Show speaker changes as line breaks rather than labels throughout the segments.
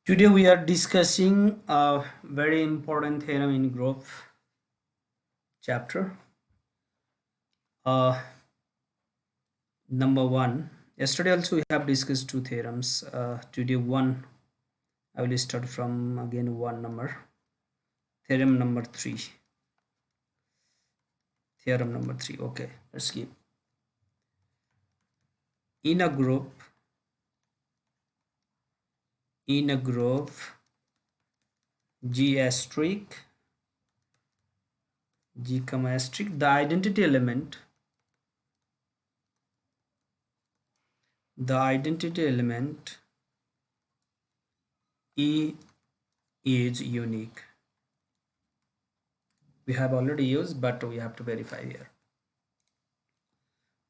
Today we are discussing a very important theorem in group chapter. Uh, Number one. Yesterday also we have discussed two theorems. Today one. I will start from again one number. Theorem number three. Theorem number three. Okay, let's keep. In a group. In a group. G asterisk. G comma asterisk. The identity element. The identity element E is unique. We have already used, but we have to verify here.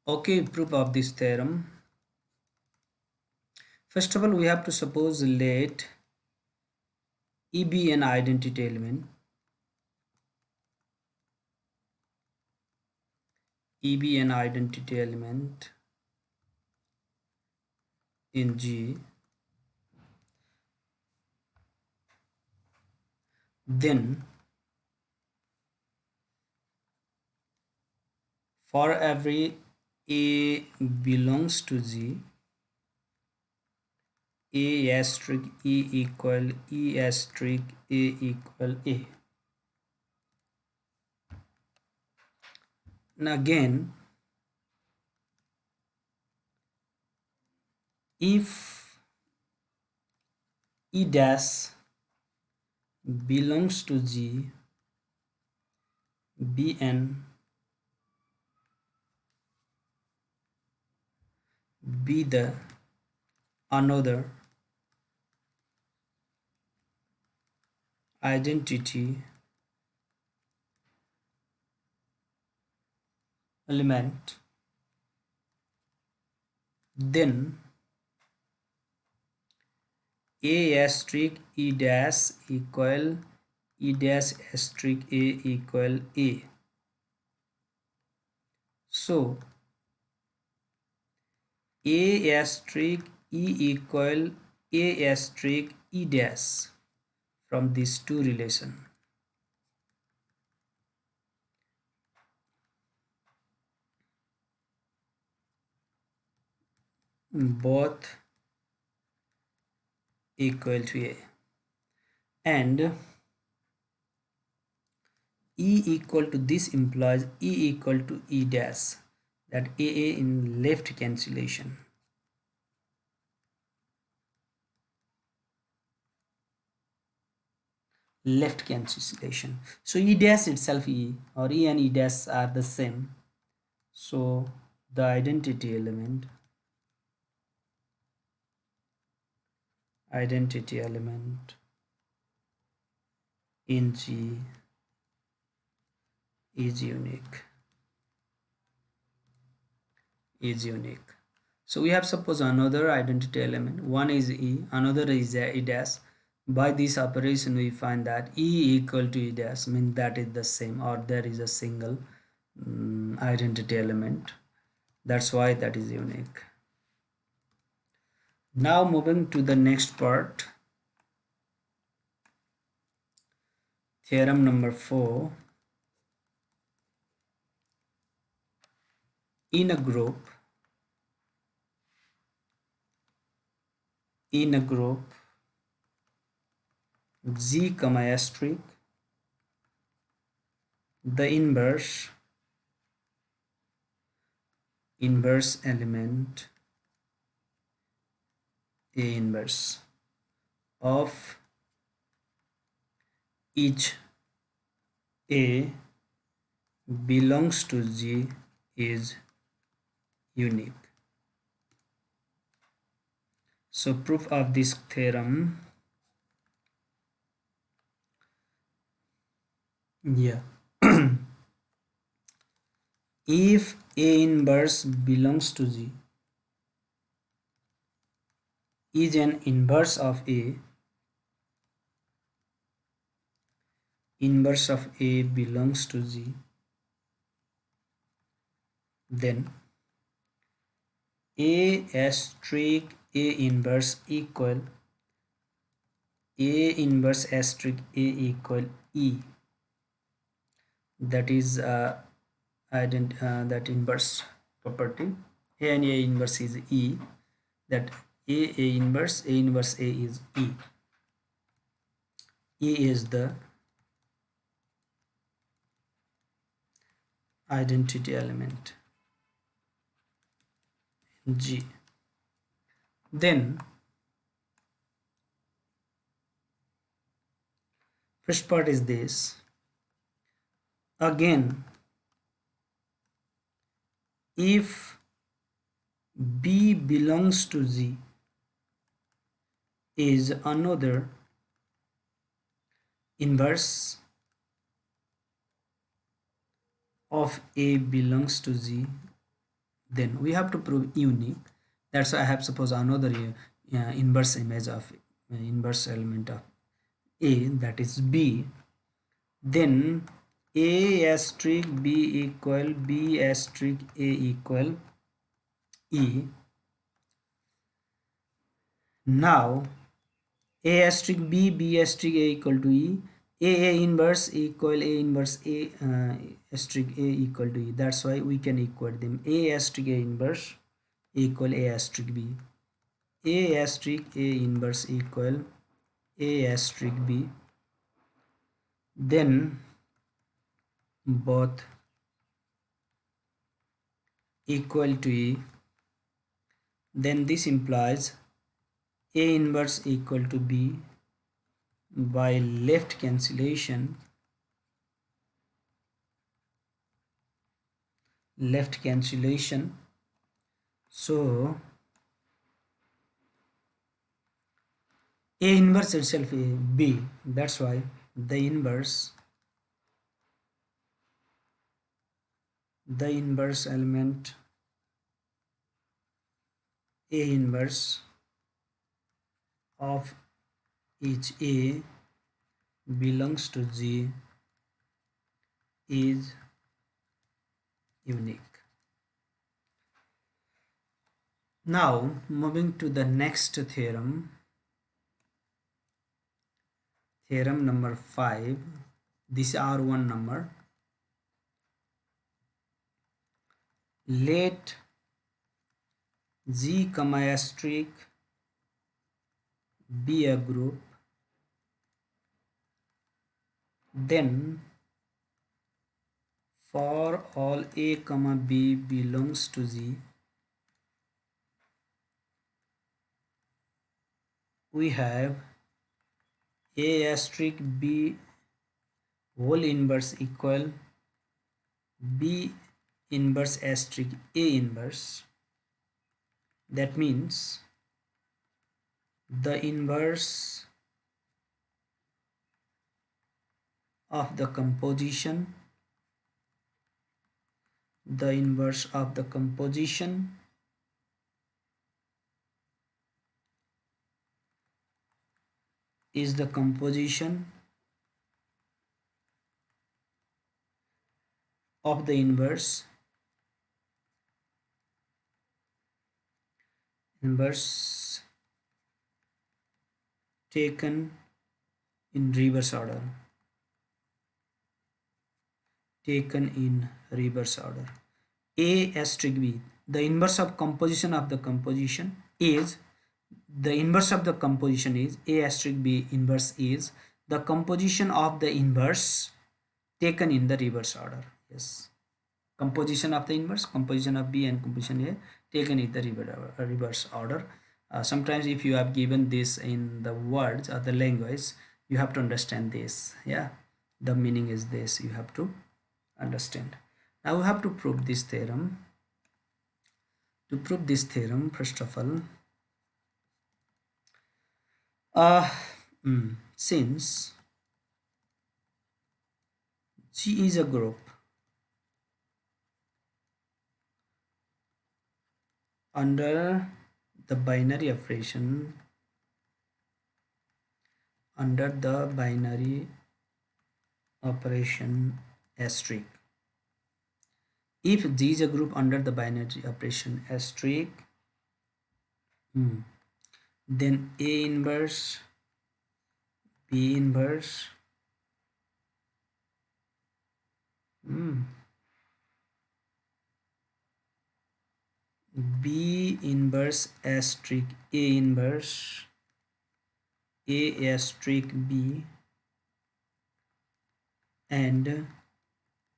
Okay, proof of this theorem. First of all, we have to suppose let E be an identity element. E be an identity element in G. Then for every A belongs to G, A asterisk E equal E asterisk A equal A. Now again, if E dash belongs to G, Bn be the another identity element, then A asterisk E dash equal E dash asterisk A equal A. So A asterisk E equal A asterisk E dash from these two relation. Both equal to A, and E equal to this implies E equal to E dash, that AA in left cancellation. Left cancellation. So E dash itself E, or E and E dash are the same. So the identity element in G is unique. So we have suppose another identity element. One is E, another is E dash. By this operation we find that E equal to E dash means that is the same, or there is a single identity element. That's why that is unique. Now moving to the next part. Theorem number 4. In a group G comma asterisk, the inverse element A inverse of each A belongs to G is unique. So proof of this theorem, yeah. If A inverse belongs to G is an inverse of A, inverse of A belongs to G, then A asterisk A inverse equal A inverse asterisk A equal E, that is that inverse property. A and A inverse is E, that A inverse A is E. E is the identity element. G. Then first part is this. Again, if B belongs to Z is another inverse of A belongs to Z, then we have to prove unique. That's why I have suppose another inverse image of inverse element of A, that is B. Then A asterisk B equal B asterisk A equal E. Now A asterisk B, B asterisk A equal to E. A inverse equal A inverse A asterisk A equal to E. That's why we can equate them. A asterisk A inverse equal A asterisk B. A asterisk A inverse equal A asterisk B. Then both equal to E. Then this implies A inverse equal to B by left cancellation. Left cancellation. So A inverse itself is B. That's why the inverse element A inverse of each A belongs to G is unique. Now moving to the next theorem, theorem number 5. This R1 number. Let G comma asterisk be a group, then for all A comma B belongs to Z, we have A asterisk B whole inverse equal B inverse asterisk A inverse. That means the inverse of the composition, the inverse of the composition is the composition of the inverse taken in reverse order. A asterisk B, the inverse of composition of the composition is, the inverse of the composition is A asterisk B inverse is the composition of the inverse taken in the reverse order. Yes, composition of the inverse, composition of B and composition A taken in the reverse order. Sometimes if you have given this in the words or the language, you have to understand this. Yeah, the meaning is this, you have to understand. Now we have to prove this theorem. To prove this theorem, first of all, since G is a group under the binary operation, asterisk, if G is a group under the binary operation asterisk, then A inverse B inverse mm, B inverse asterisk A inverse A asterisk B and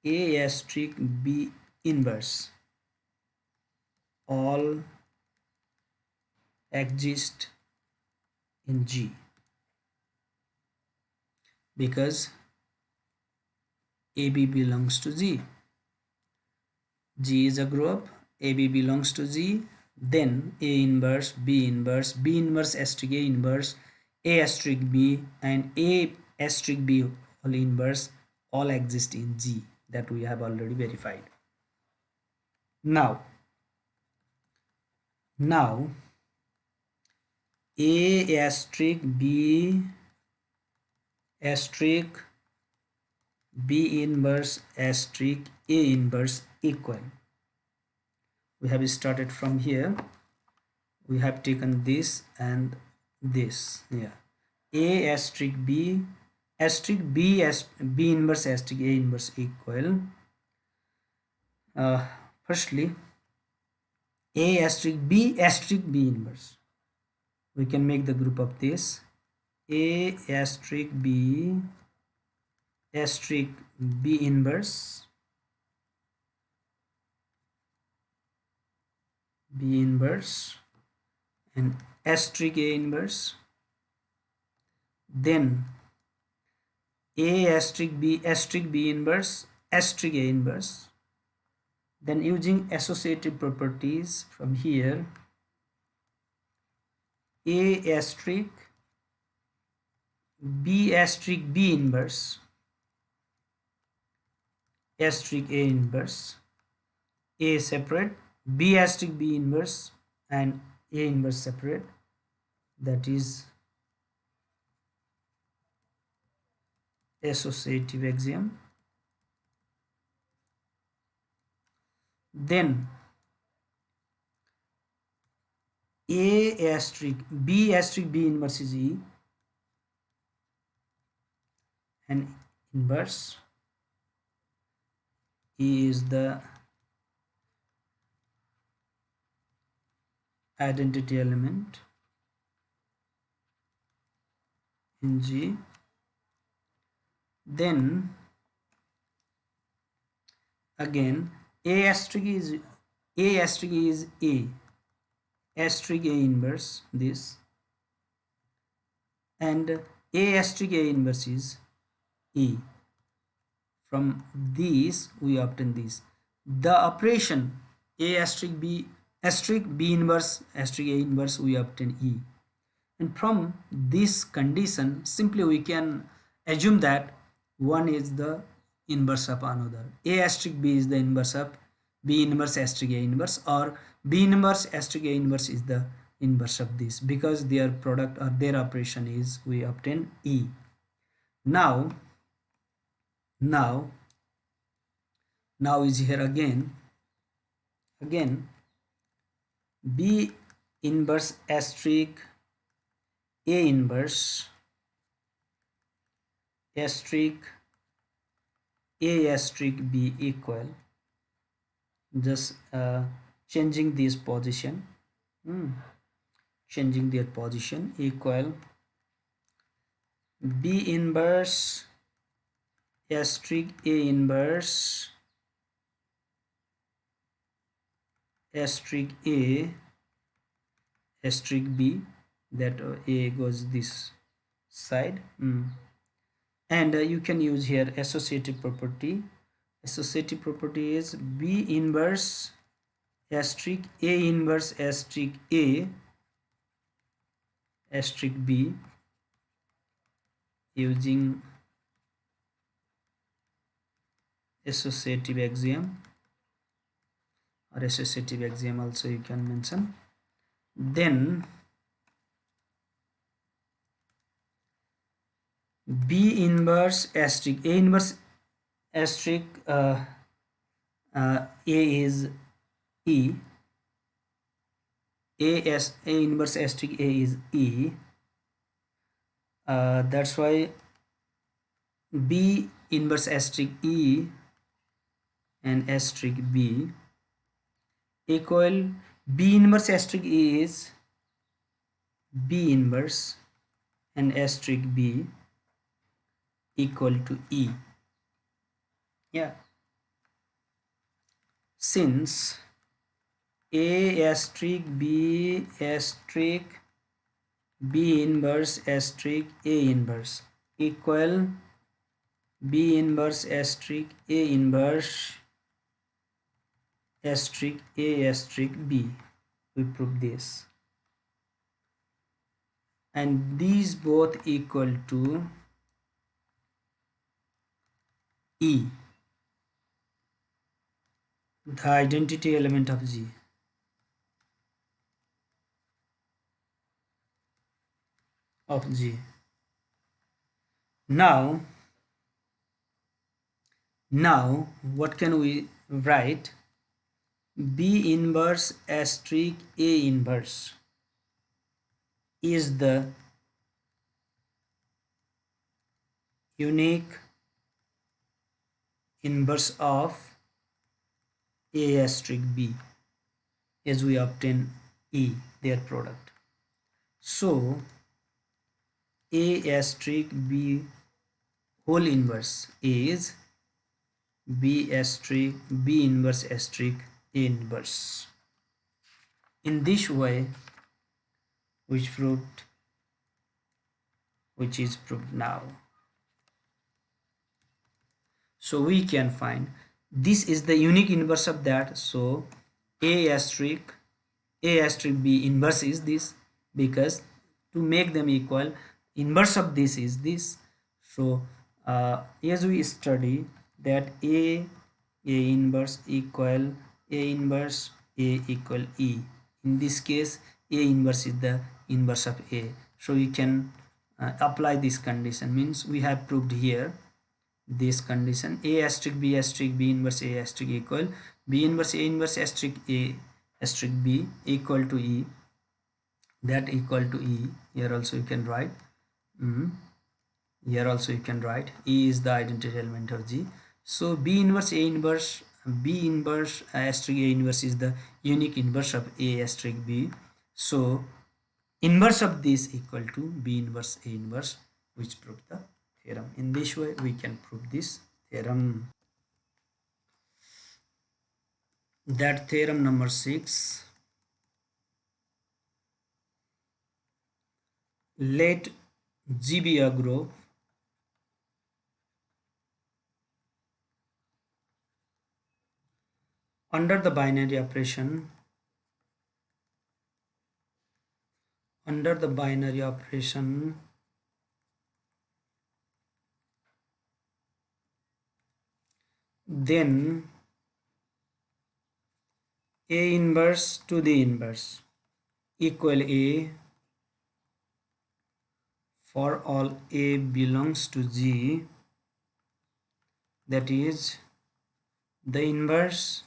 A asterisk B inverse all exist in G, because AB belongs to G. G is a group, AB belongs to G, then A inverse, B inverse, B inverse asterisk A inverse, A asterisk B and A asterisk B all inverse all exist in G, that we have already verified. Now A asterisk B asterisk B inverse asterisk A inverse equal. We have started from here. We have taken this and this. Yeah. A asterisk B asterisk B B inverse asterisk A inverse equal. Firstly, A asterisk B inverse. We can make the group of this. A asterisk B asterisk B inverse and asterisk A inverse, then A asterisk B inverse asterisk A inverse, then using associative properties from here, A asterisk B inverse asterisk A inverse, A separate, B asterisk B inverse and A inverse separate, that is associative axiom. Then A asterisk B inverse is E and inverse E is the identity element in G. Then again A asterisk is A asterisk A inverse this, and A asterisk A inverse is E. From these we obtain this. The operation A asterisk B inverse asterisk A inverse, we obtain E. And from this condition simply we can assume that one is the inverse of another. A asterisk B is the inverse of B inverse asterisk A inverse, or B inverse asterisk A inverse is the inverse of this, because their product or their operation is we obtain E. Now is here again B inverse asterisk A inverse asterisk A asterisk B equal, just changing this position, changing their position, equal B inverse asterisk A inverse asterisk A asterisk B, that A goes this side, and you can use here associative property. Associative property is B inverse asterisk A inverse asterisk A asterisk B, using associative axiom, or associative axiom also you can mention. Then B inverse asterisk A inverse asterisk A is E, A inverse asterisk A is E, That's why B inverse asterisk E and asterisk B equal B inverse asterisk E is B inverse and asterisk B equal to E. Yeah, since A asterisk B asterisk B inverse asterisk A inverse equal B inverse asterisk A inverse asterisk A asterisk B. We prove this, and these both equal to E, the identity element of G. Now, what can we write? B inverse asterisk A inverse is the unique inverse of A asterisk B as we obtain E, their product. So A asterisk B whole inverse is B asterisk B inverse asterisk A inverse. In this way, which is proved now. So we can find this is the unique inverse of that. So A asterisk B inverse is this, because to make them equal, inverse of this is this. So as we study that A inverse equal A inverse A equal E. In this case, A inverse is the inverse of A. So we can apply this condition, means we have proved here this condition. A asterisk B inverse A asterisk equal B inverse A inverse asterisk A asterisk B equal to E. That equal to E. Here also you can write. Here also you can write E is the identity element of G. So B inverse A inverse B inverse asterisk A inverse is the unique inverse of A asterisk B. So inverse of this equal to B inverse A inverse, which proves the theorem. In this way we can prove this theorem. That theorem number 6. Let G be a group under the binary operation then A inverse to the inverse equal A for all A belongs to G, that is the inverse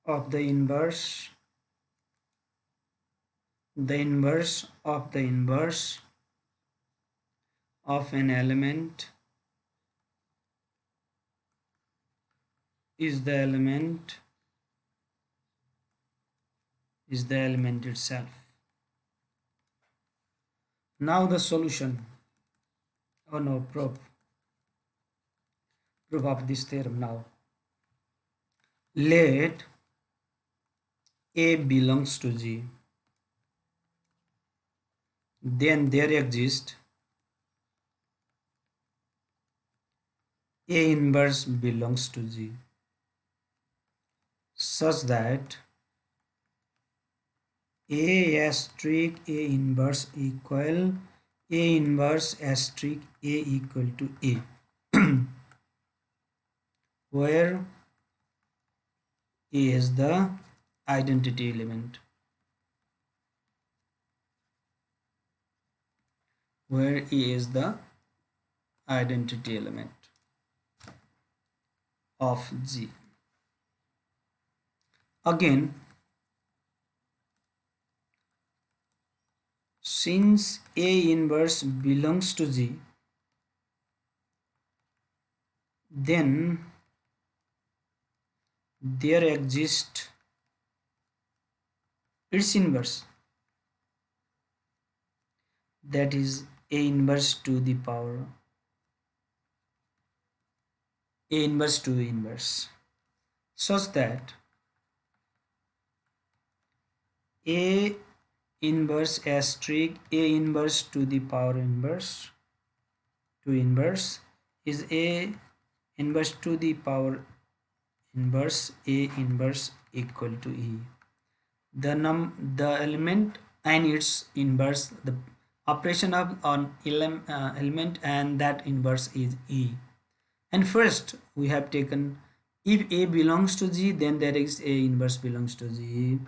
of the inverse of the inverse of an element is the element itself. Now the solution, oh no, proof of this theorem. Now let A belongs to G, then there exists A inverse belongs to G, such that A asterisk A inverse equal A inverse asterisk A equal to A, where A is the identity element, of G. Again, since A inverse belongs to G, then there exists its inverse, that is A inverse to the power A inverse to inverse, such that A inverse asterisk A inverse to the power inverse to inverse is A inverse to the power inverse A inverse equal to E. The element and its inverse, the operation of on element and that inverse is E. And first we have taken, if A belongs to G, then there is A inverse belongs to G.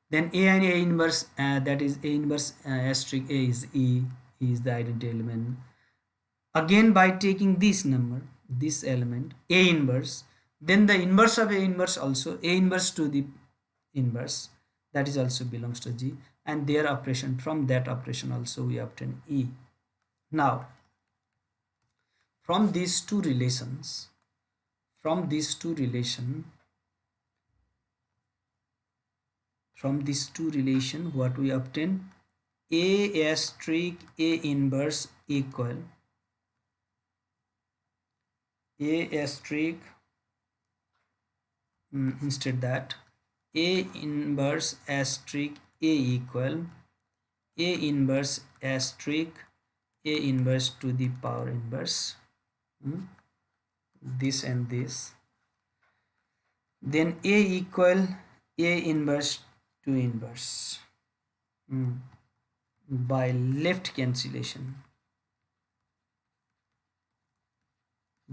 Then A and A inverse, that is A inverse asterisk A is E, is the identity element. Again, by taking this number, this element A inverse, then the inverse of A inverse also A inverse to the inverse, that is also belongs to G, and their operation, from that operation also we obtain E. Now from these two relations, from these two relation what we obtain, A asterisk A inverse equal A asterisk instead that A inverse asterisk A equal A inverse asterisk A inverse to the power inverse, this and this, then A equal A inverse to inverse, by left cancellation,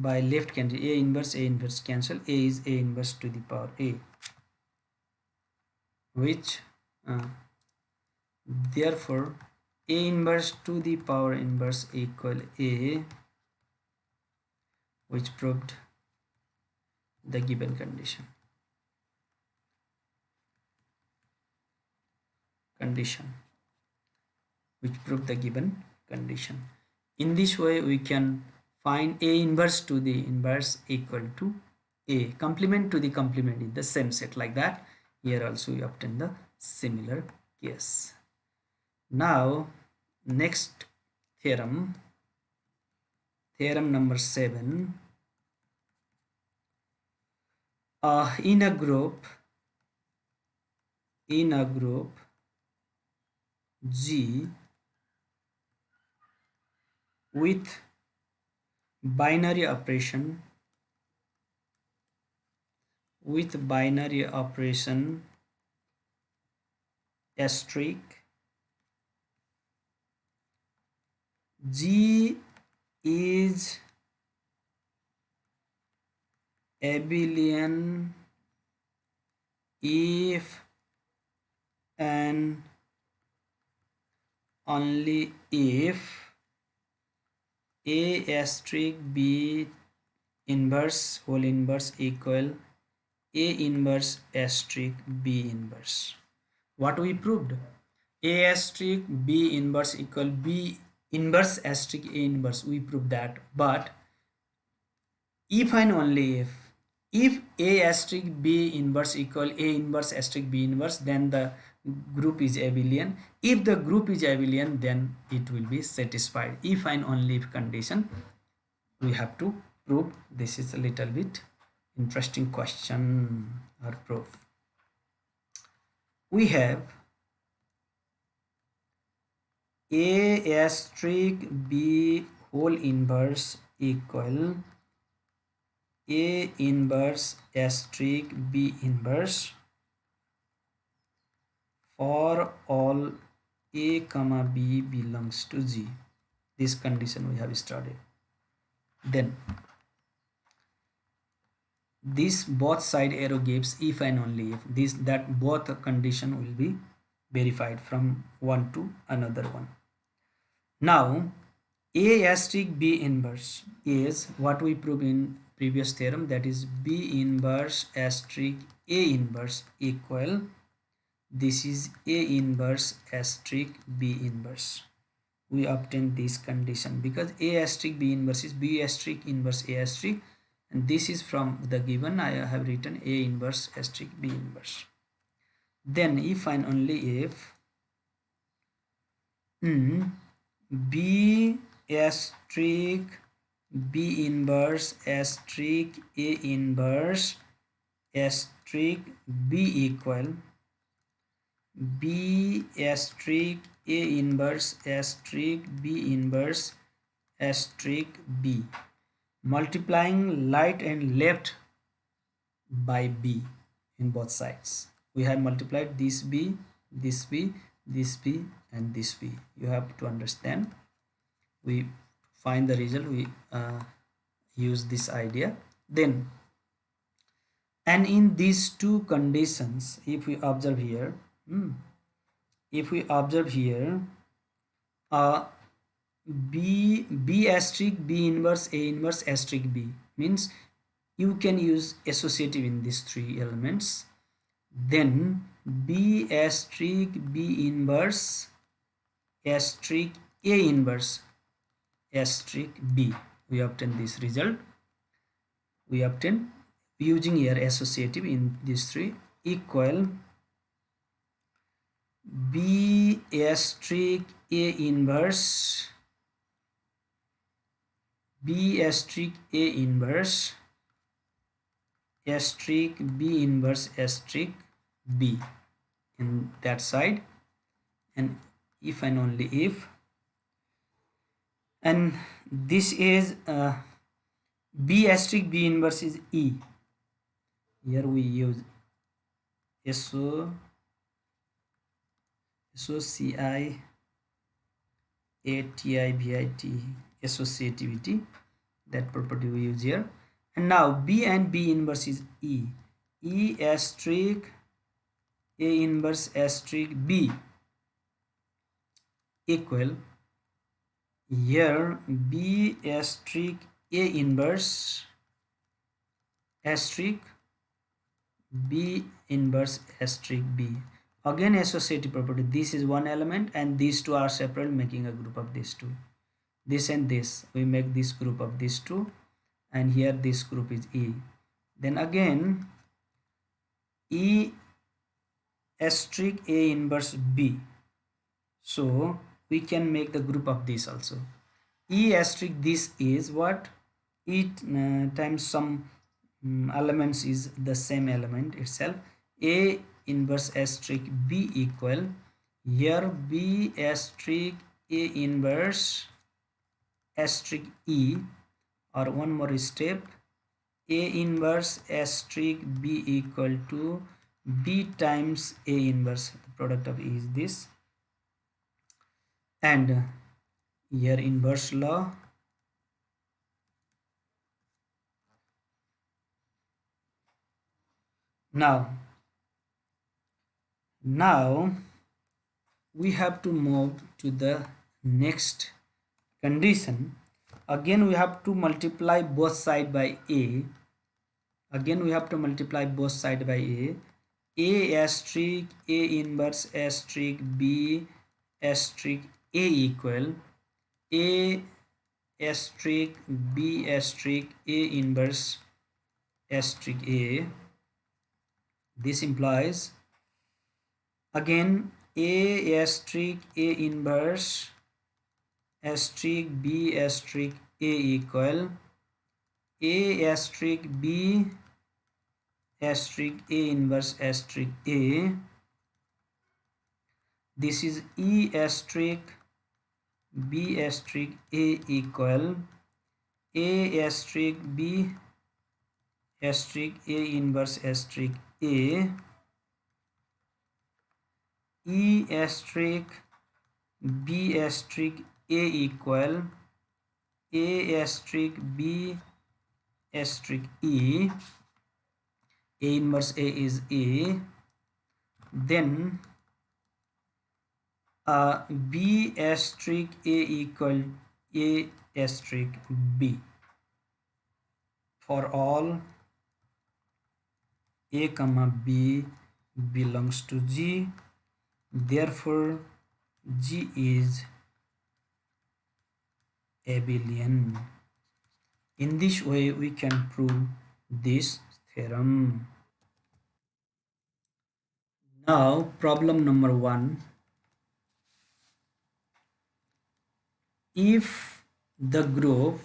A inverse cancel, A is A inverse to the power A, which therefore A inverse to the power inverse equal A, which proved the given condition. Which proved the given condition. In this way we can find A inverse to the inverse equal to A, complement to the complement in the same set, like that. Here also we obtain the similar case. Now next theorem, theorem number 7. In a group G with binary operation asterisk, G is abelian if and only if A asterisk B inverse whole inverse equal A inverse asterisk B inverse. What we proved? A asterisk B inverse equal B inverse asterisk A inverse, we proved that. But if and only if A asterisk B inverse equal A inverse asterisk B inverse, then the group is abelian. If the group is abelian, then it will be satisfied. If and only if condition we have to prove. This is a little bit interesting question or proof. We have A asterisk B whole inverse equal A inverse asterisk B inverse for all A comma B belongs to G. This condition we have studied. Then this both side arrow gives if and only if, that both condition will be verified from one to another one. Now A asterisk B inverse is what we proved in previous theorem, that is B inverse asterisk A inverse equal, this is A inverse asterisk B inverse. we obtain this condition, because A asterisk B inverse is B asterisk inverse A asterisk, and this is from the given. I have written A inverse asterisk B inverse. Then if and only if B asterisk B inverse asterisk A inverse asterisk B equal B asterisk A inverse asterisk B inverse asterisk B, multiplying right and left by B in both sides. We have multiplied this B, this B, this B, and this B. You have to understand. We find the result, we use this idea. Then, and in these two conditions, if we observe here, uh, B asterisk B inverse A inverse asterisk B means you can use associative in these three elements. Then B asterisk B inverse asterisk A inverse asterisk B, we obtain this result. We obtain using here associative in these three equal B asterisk A inverse B asterisk A inverse asterisk B inverse asterisk B in that side, and if and only if, and this is B asterisk B inverse is E. Here we use associativity, associativity, that property we use here. And now B and B inverse is E. E asterisk A inverse asterisk B equal, here B asterisk A inverse asterisk B inverse asterisk B. Again associative property, this is one element and these two are separate, making a group of these two. This and this, we make this group of these two, and here this group is E. Then again E asterisk A inverse B. So we can make the group of this also. E asterisk this is what? E times some elements is the same element itself. A inverse asterisk B equal, here B asterisk A inverse asterisk E, or one more step, A inverse asterisk B equal to B times A inverse, the product of E is this, and here inverse law. Now we have to move to the next condition. Again we have to multiply both side by A. Again we have to multiply both side by A asterisk A inverse asterisk B asterisk A equal A asterisk B asterisk A inverse asterisk A. This implies again A asterisk A inverse asterisk B asterisk A equal A asterisk B asterisk A inverse asterisk A. This is E asterisk B asterisk A equal A asterisk B asterisk A inverse asterisk A. E asterisk B asterisk A equal A asterisk B asterisk E. A inverse A is A. Then B asterisk A equal A asterisk B for all A comma B belongs to G. Therefore G is abelian. In this way we can prove this theorem. Now problem number 1. If the group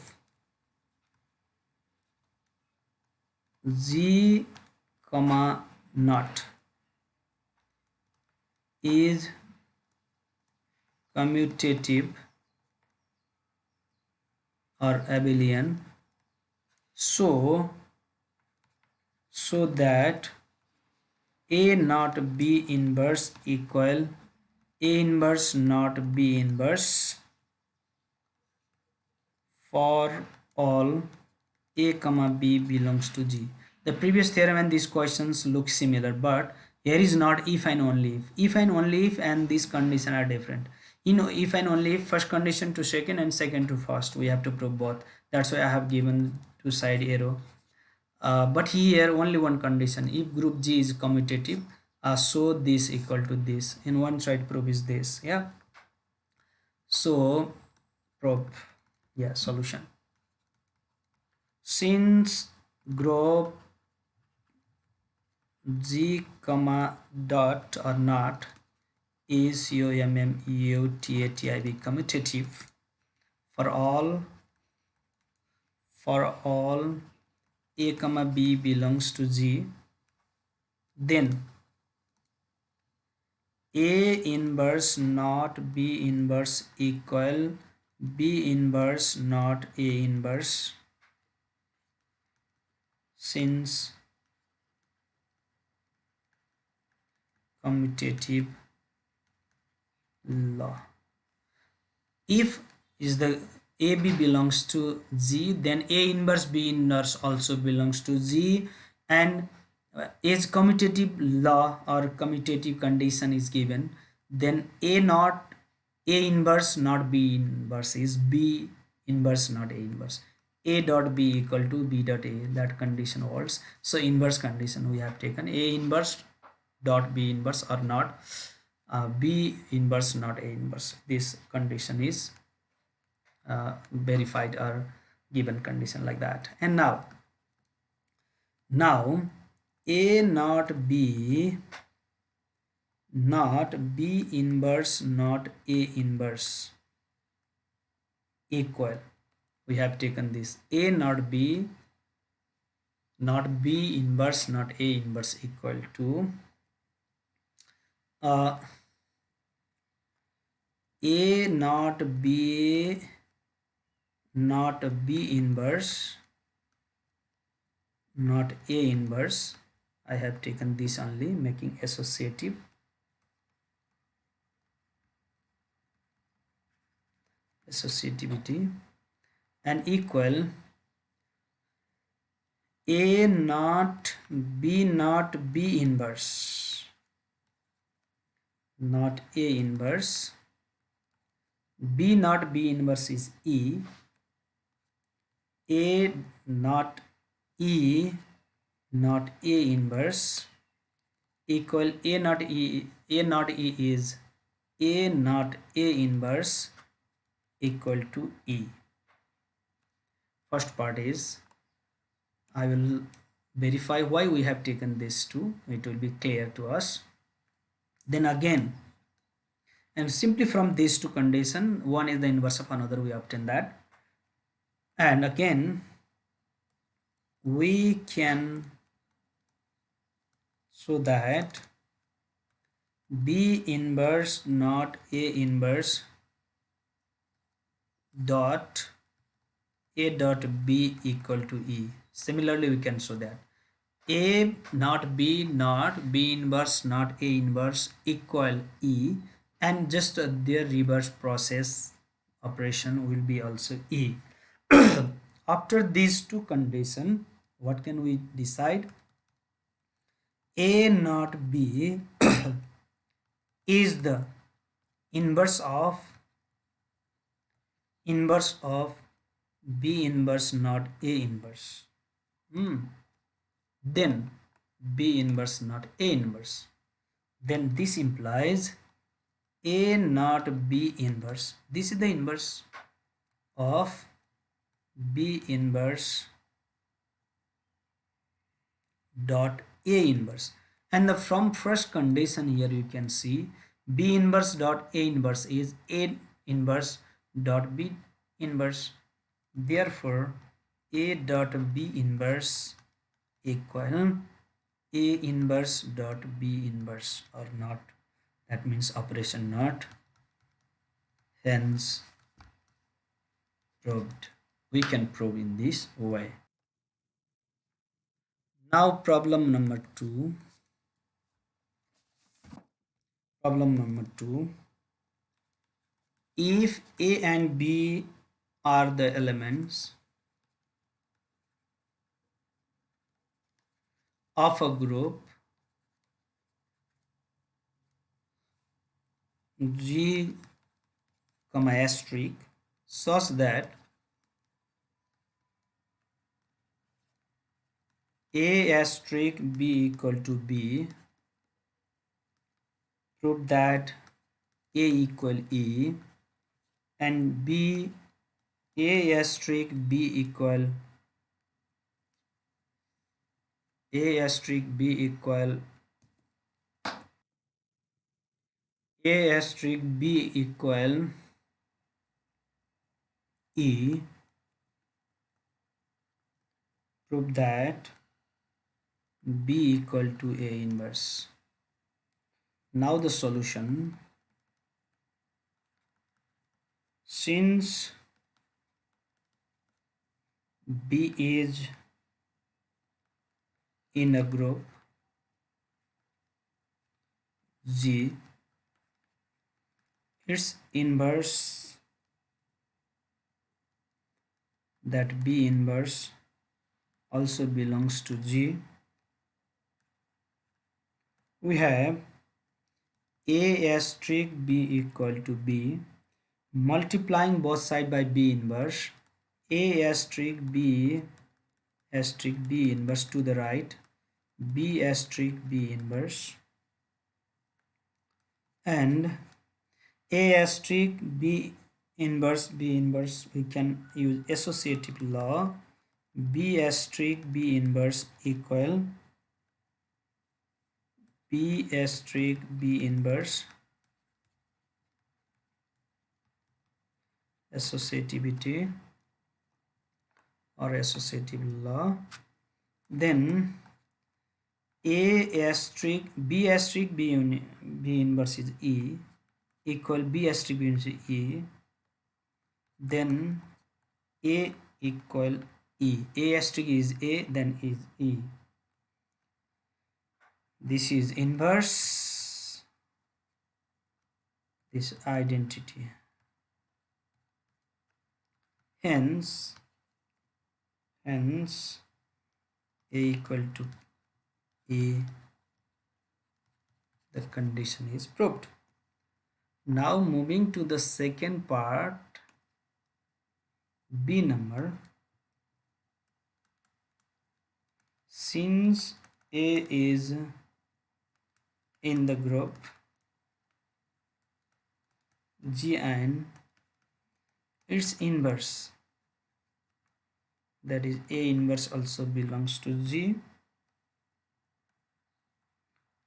G comma not is commutative or abelian, so that A not B inverse equal A inverse not B inverse for all A comma B belongs to G. The previous theorem and these questions look similar, but here is not if and only if. If and only if and these conditions are different. You know, if and only if, first condition to second and second to first. We have to prove both. That's why I have given two side arrow. But here only one condition. If group G is commutative, so this equal to this. In one side proof is this. Yeah. So proof. Yeah. Solution. Since group G comma dot or not is commutative for all A comma B belongs to G, then A inverse not B inverse equal B inverse not A inverse, since commutative law. If is the AB belongs to G, then A inverse B inverse also belongs to G, and as commutative law or commutative condition is given, then A not A inverse not B inverse is B inverse not A inverse. A dot B equal to B dot A, that condition holds. So inverse condition we have taken, A inverse dot B inverse or not B inverse not A inverse. This condition is verified or given condition like that. And now A not B inverse not A inverse equal, we have taken this A not B inverse not A inverse equal to A not B inverse not A inverse. I have taken this only, making associativity, and equal A not B inverse not A inverse. B not B inverse is E. A not E not A inverse equal A not E is A not A inverse equal to E. First part is, I will verify why we have taken this two. It will be clear to us. Then again, and simply from these two condition, one is the inverse of another, we obtain that. And again we can show that B inverse not A inverse dot A dot B equal to E. Similarly we can show that A not B inverse not A inverse equal E, and just their reverse process operation will be also E. After these two conditions, what can we decide? A not B is the inverse of B inverse not A inverse. Then B inverse not A inverse. Then this implies A not B inverse. This is the inverse. of B inverse dot A inverse. And the from first condition here you can see B inverse dot A inverse is A inverse dot B inverse. Therefore A dot B inverse equal A inverse dot B inverse or not. That means operation not. Hence proved. We can prove in this way. Now problem number 2. Problem number 2. If A and B are the elements of a group G, asterisk such that A asterisk B equal to B, prove that A equal E and B A asterisk B equal A asterisk B equal A asterisk B equal E, prove that B equal to A inverse. Now the solution. Since B is in a group G, its inverse, that B inverse also belongs to G. We have A asterisk B equal to B, multiplying both sides by B inverse, A asterisk B inverse to the right, B asterisk B inverse, and A asterisk B inverse we can use associative law. B asterisk B inverse equal B asterisk B inverse, associativity or associative law. Then A asterisk B asterisk B inverse is E equal B asterisk B inverse E. Then A equal E. A asterisk is A, then is E. This is inverse this identity. Hence A equal to A, the condition is proved. Now moving to the second part, B number. Since A is in the group G and its inverse, that is A inverse also belongs to G,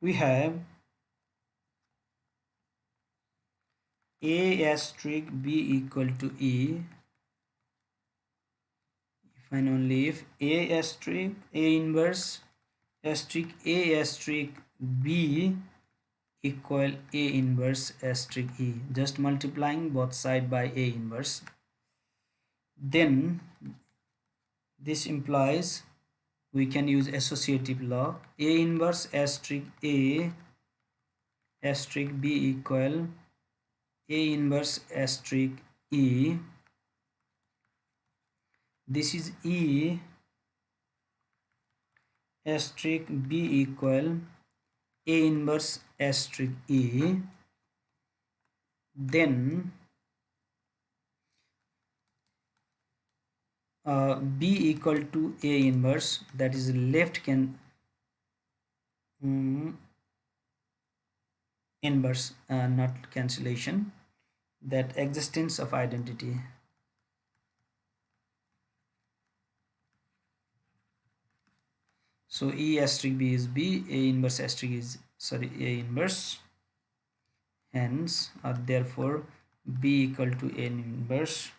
we have A asterisk B equal to E if and only if A asterisk A inverse asterisk A asterisk B equal A inverse asterisk E, just multiplying both sides by A inverse. Then this implies we can use associative law. A inverse asterisk A asterisk B equal A inverse asterisk E. This is E asterisk B equal A inverse asterisk E. Then B equal to A inverse, that is left can inverse, not cancellation, that existence of identity. So E asterisk B is B, A inverse asterisk is, sorry, A inverse, hence or therefore B equal to A inverse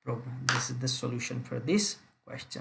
program. This is the solution for this question.